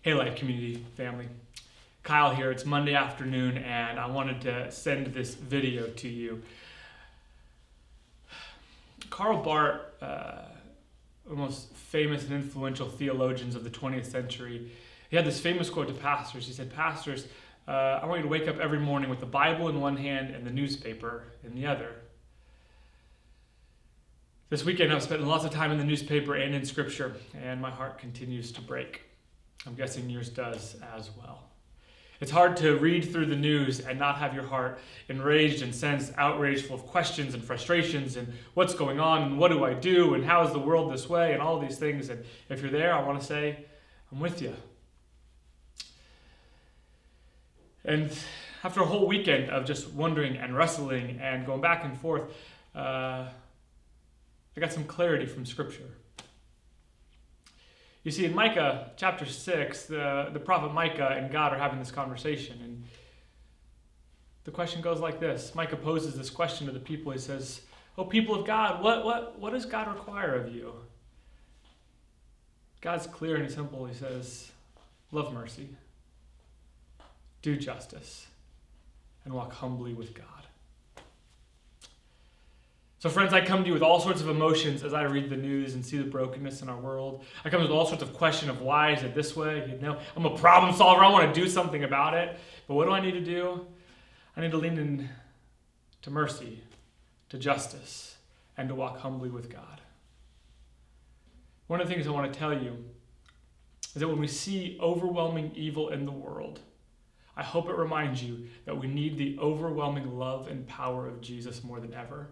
Hey Life Community family, Kyle here. It's Monday afternoon and I wanted to send this video to you. Karl Barth, one of the most famous and influential theologians of the 20th century, he had this famous quote to pastors. He said, "Pastors, I want you to wake up every morning with the Bible in one hand and the newspaper in the other." This weekend I've spent lots of time in the newspaper and in scripture, and my heart continues to break. I'm guessing yours does as well. It's hard to read through the news and not have your heart enraged and sense outraged, full of questions and frustrations and what's going on and what do I do and how is the world this way and all these things. And if you're there, I want to say, I'm with you. And after a whole weekend of just wondering and wrestling and going back and forth, I got some clarity from Scripture. You see, in Micah chapter 6, the prophet Micah and God are having this conversation. And the question goes like this. Micah poses this question to the people. He says, "Oh, people of God, what does God require of you?" God's clear and simple. He says, love mercy, do justice, and walk humbly with God. So friends, I come to you with all sorts of emotions as I read the news and see the brokenness in our world. I come with all sorts of questions of why is it this way? You know, I'm a problem solver. I want to do something about it. But what do I need to do? I need to lean in to mercy, to justice, and to walk humbly with God. One of the things I want to tell you is that when we see overwhelming evil in the world, I hope it reminds you that we need the overwhelming love and power of Jesus more than ever.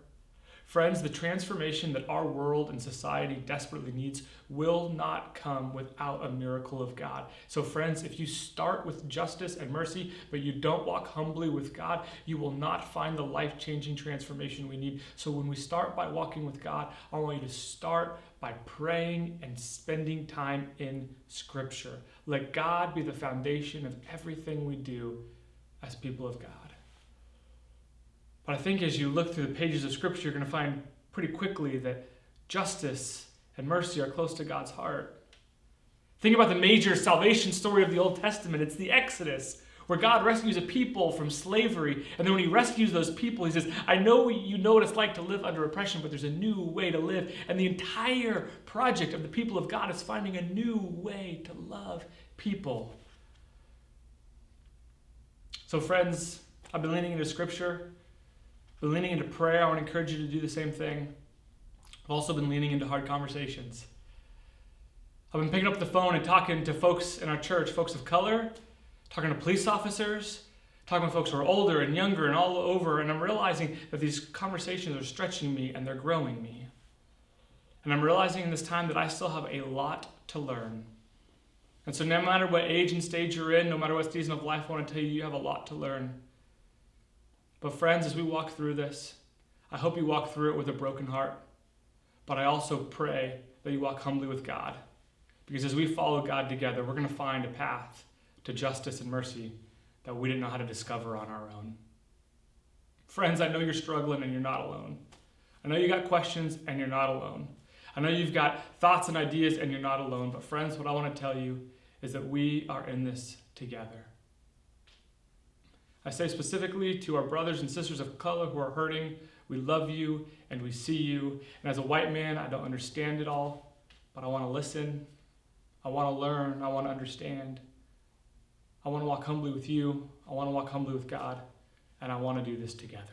Friends, the transformation that our world and society desperately needs will not come without a miracle of God. So friends, if you start with justice and mercy, but you don't walk humbly with God, you will not find the life-changing transformation we need. So when we start by walking with God, I want you to start by praying and spending time in Scripture. Let God be the foundation of everything we do as people of God. But I think as you look through the pages of Scripture, you're going to find pretty quickly that justice and mercy are close to God's heart. Think about the major salvation story of the Old Testament. It's the Exodus, where God rescues a people from slavery. And then when he rescues those people, he says, I know you know what it's like to live under oppression, but there's a new way to live. And the entire project of the people of God is finding a new way to love people. So friends, I've been leaning into Scripture. I've been leaning into prayer. I want to encourage you to do the same thing. I've also been leaning into hard conversations. I've been picking up the phone and talking to folks in our church, folks of color, talking to police officers, talking to folks who are older and younger and all over, and I'm realizing that these conversations are stretching me and they're growing me. And I'm realizing in this time that I still have a lot to learn. And so no matter what age and stage you're in, no matter what season of life, I want to tell you, you have a lot to learn. But friends, as we walk through this, I hope you walk through it with a broken heart. But I also pray that you walk humbly with God. Because as we follow God together, we're going to find a path to justice and mercy that we didn't know how to discover on our own. Friends, I know you're struggling and you're not alone. I know you got questions and you're not alone. I know you've got thoughts and ideas and you're not alone. But friends, what I want to tell you is that we are in this together. I say specifically to our brothers and sisters of color who are hurting, we love you and we see you. And as a white man, I don't understand it all, but I want to listen. I want to learn. I want to understand. I want to walk humbly with you. I want to walk humbly with God. And I want to do this together.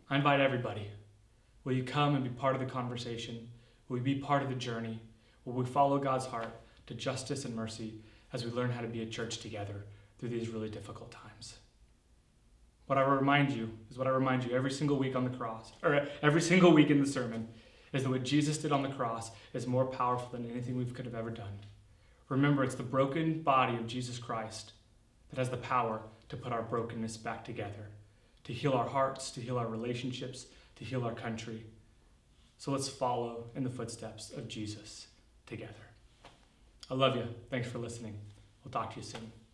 I invite everybody. Will you come and be part of the conversation? Will you be part of the journey? Will we follow God's heart to justice and mercy as we learn how to be a church together through these really difficult times? What I remind you every single week on the cross, or every single week in the sermon, is that what Jesus did on the cross is more powerful than anything we could have ever done. Remember, it's the broken body of Jesus Christ that has the power to put our brokenness back together, to heal our hearts, to heal our relationships, to heal our country. So let's follow in the footsteps of Jesus together. I love you. Thanks for listening. We'll talk to you soon.